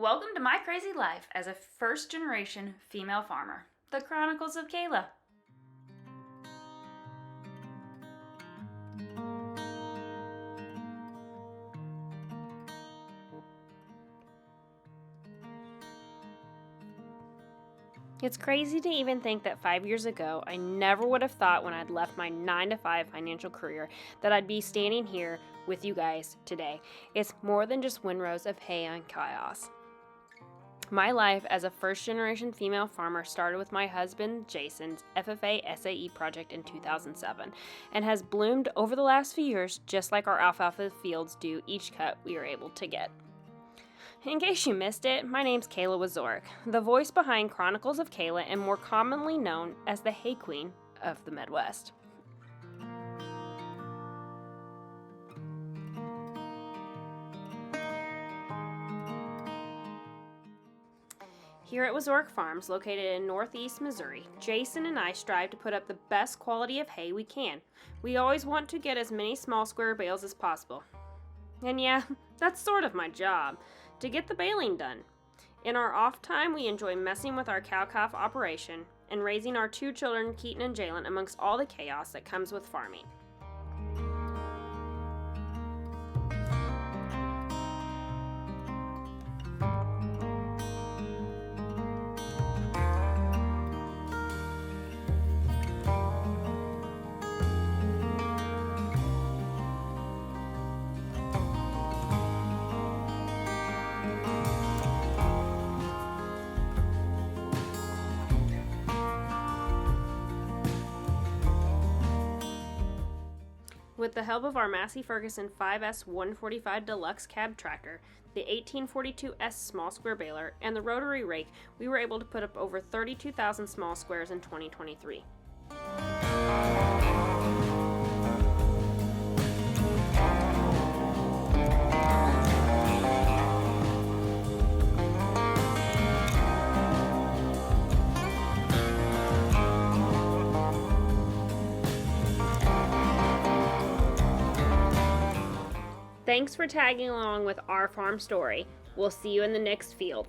Welcome to my crazy life as a first-generation female farmer, the Chronicles of Kayla. It's crazy to even think that 5 years ago, I never would have thought when I'd left my 9-to-5 financial career that I'd be standing here with you guys today. It's more than just windrows of hay and chaos. My life as a first-generation female farmer started with my husband Jason's FFA SAE project in 2007 and has bloomed over the last few years just like our alfalfa fields do each cut we are able to get. In case you missed it, my name's Kayla Wieczorek, the voice behind Chronicles of Kayla and more commonly known as the Hay Queen of the Midwest. Here at Wieczorek Farms, located in northeast Missouri, Jason and I strive to put up the best quality of hay we can. We always want to get as many small square bales as possible. And yeah, that's sort of my job, to get the baling done. In our off time, we enjoy messing with our cow-calf operation and raising our 2 children, Keaton and Jalen, amongst all the chaos that comes with farming. With the help of our Massey Ferguson 5S 145 Deluxe cab tractor, the 1842S small square baler, and the rotary rake, we were able to put up over 32,000 small squares in 2023. Thanks for tagging along with our farm story. We'll see you in the next field.